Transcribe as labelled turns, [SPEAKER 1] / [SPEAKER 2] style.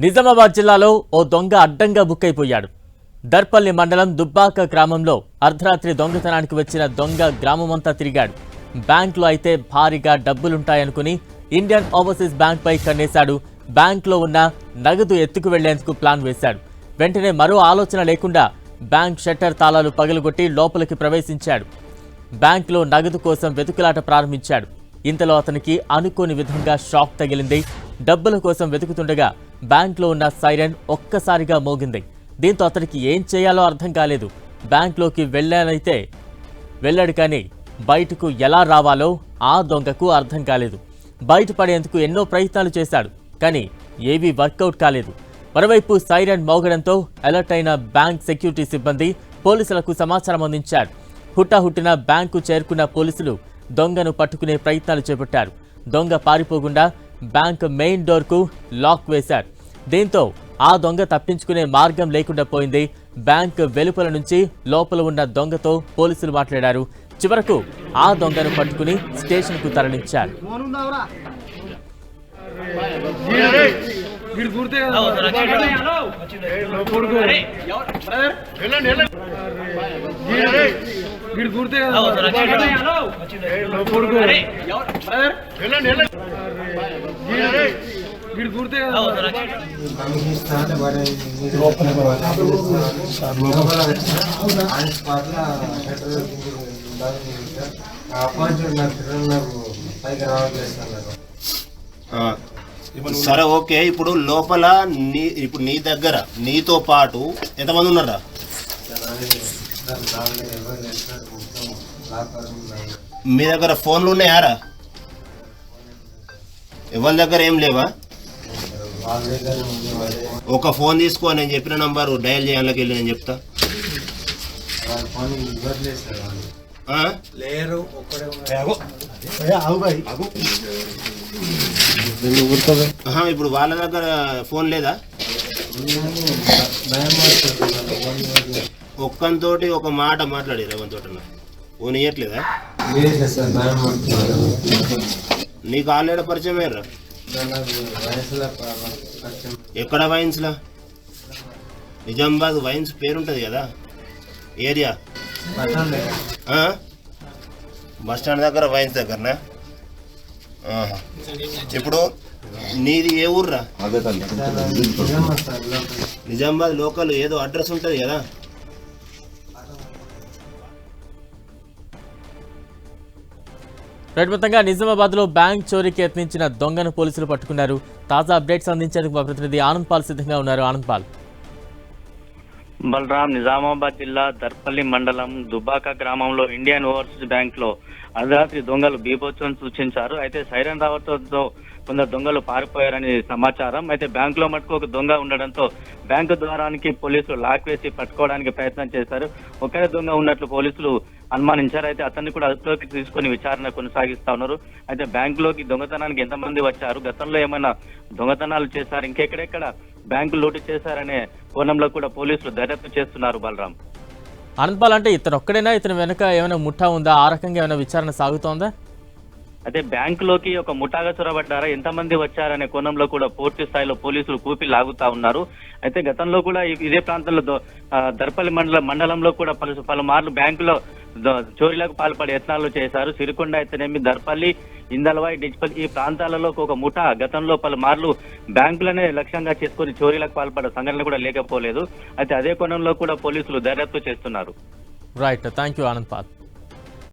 [SPEAKER 1] నిజామాబాద్ జిల్లాలో ఓ దొంగ అడ్డంగా బుక్కైపోయాడు. దర్పల్లి మండలం దుబ్బాక గ్రామంలో అర్ధరాత్రి దొంగతనానికి వచ్చిన దొంగ గ్రామమంతా తిరిగాడు. బ్యాంకులో అయితే భారీగా డబ్బులుంటాయనుకుని ఇండియన్ ఓవర్సీస్ బ్యాంక్ పై కన్నేశాడు. బ్యాంకులో ఉన్న నగదు ఎత్తుకు వెళ్లేందుకు ప్లాన్ వేశాడు. వెంటనే మరో ఆలోచన లేకుండా బ్యాంక్ షట్టర్ తాళాలు పగలగొట్టి లోపలికి ప్రవేశించాడు. బ్యాంకులో నగదు కోసం వెతుకులాట ప్రారంభించాడు. ఇంతలో అతనికి అనుకోని విధంగా షాక్ తగిలింది. డబ్బుల కోసం వెతుకుతుండగా బ్యాంక్లో ఉన్న సైరన్ ఒక్కసారిగా మోగింది. దీంతో అతనికి ఏం చేయాలో అర్థం కాలేదు. బ్యాంక్లోకి వెళ్ళాడు కానీ బయటకు ఎలా రావాలో ఆ దొంగకు అర్థం కాలేదు. బయటపడేందుకు ఎన్నో ప్రయత్నాలు చేశాడు, కానీ ఏవీ వర్కౌట్ కాలేదు. మరోవైపు సైరన్ మోగడంతో అలర్ట్ అయిన బ్యాంక్ సెక్యూరిటీ సిబ్బంది పోలీసులకు సమాచారం అందించారు. హుటాహుటిన బ్యాంకు చేరుకున్న పోలీసులు దొంగను పట్టుకునే ప్రయత్నాలు చేపట్టారు. దొంగ పారిపోకుండా బ్యాంక్ మెయిన్ డోర్కు లాక్ వేశారు. దీంతో ఆ దొంగ తప్పించుకునే మార్గం లేకుండా పోయింది. బ్యాంక్ వెలుపల నుంచి లోపల ఉన్న దొంగతో పోలీసులు మాట్లాడారు. చివరకు ఆ దొంగను పట్టుకుని స్టేషన్కు తరలించారు.
[SPEAKER 2] సరే ఓకే. ఇప్పుడు లోపల ఇప్పుడు నీ దగ్గర నీతో పాటు ఎంతమంది ఉన్నారా? మీ దగ్గర ఫోన్లు ఉన్నాయారా? ఎవరి దగ్గర ఏం లేవా? ఒక ఫోన్ తీసుకో, నేను చెప్పిన నంబర్ డయల్ చేయాలకి వెళ్ళి నేను చెప్తా. ఇప్పుడు వాళ్ళ దగ్గర ఫోన్ లేదా? ఒక్కంతోటి ఒక మాట మాట్లాడారు, ఎవరితోట ఫోన్ ఇయ్యట్లేదా? నీకు ఆల్రెడీ పరిచయం అయ్యారా? ఎక్కడ వైన్స్లా? నిజామాబాద్ వైన్స్ పేరుంటుంది కదా, ఏరియా బస్ స్టాండ్ దగ్గర వైన్స్ దగ్గరనా? ఇప్పుడు నీది ఏ ఊర్రా? నిజామాబాద్ లోకల్ ఏదో అడ్రస్ ఉంటుంది కదా?
[SPEAKER 1] మొత్తంగా నిజామాబాద్ లో బ్యాంక్ చోరీకి యత్నించిన దొంగను పోలీసులు పట్టుకున్నారు. తాజా అప్డేట్స్ అందించేందుకు మా ప్రతినిధి ఆనంద్ పాల్ సిద్ధంగా ఉన్నారు. ఆనంద్ పాల్.
[SPEAKER 3] బలరాం, నిజామాబాద్ జిల్లా దర్పల్లి మండలం దుబ్బాక గ్రామంలో ఇండియన్ ఓవర్సీస్ బ్యాంక్ లో అర్ధరాత్రి దొంగలు బీభత్సం సృష్టించారు. అయితే సైరన్ రావడంతో కొందరు దొంగలు పారిపోయారని సమాచారం. అయితే బ్యాంకులో మటుకు ఒక దొంగ ఉండడంతో బ్యాంకు ద్వారానికి పోలీసులు లాక్ వేసి పట్టుకోవడానికి ప్రయత్నం చేశారు. ఒకే దొంగ ఉన్నట్లు పోలీసులు అనుమానించారు. అయితే అతన్ని కూడా అదుపులోకి తీసుకుని విచారణ కొనసాగిస్తా ఉన్నారు. అయితే బ్యాంకులోకి దొంగతనానికి ఎంతమంది వచ్చారు, గతంలో ఏమైనా దొంగతనాలు చేశారు, ఇంకెక్కడెక్కడ బ్యాంకు లూటీ చేశారనే కోణంలో కూడా పోలీసులు దర్యాప్తు చేస్తున్నారు. బలరాం,
[SPEAKER 1] ఆనంద్ అంటే ఇతను ఒక్కడైనా, ఇతను వెనక ఏమైనా ముఠా ఉందా? ఆ రకంగా ఏమైనా విచారణ సాగుతోందా?
[SPEAKER 3] అయితే బ్యాంకులోకి ఒక ముఠాగా చొరబడ్డారా, ఎంతమంది వచ్చారనే కోణంలో కూడా పూర్తి స్థాయిలో పోలీసులు కూపి లాగుతా ఉన్నారు. అయితే గతంలో కూడా ఇదే ప్రాంతంలో దర్పల్లి మండలంలో కూడా పలుమార్లు బ్యాంకులో చోరీలకు పాల్పడే యత్నాలు చేశారు. సిరికొండ అయితేనేమి, దర్పల్లి, ఇందల్వాయి, డిజ్పల్ ఈ ప్రాంతాలలో ఒక ముఠా గతంలో పలుమార్లు బ్యాంకులనే లక్ష్యంగా చేసుకుని చోరీలకు పాల్పడే సంఘటనలు కూడా లేకపోలేదు. అయితే అదే కోణంలో కూడా పోలీసులు దర్యాప్తు చేస్తున్నారు.
[SPEAKER 1] Right, thank you Anand Paul.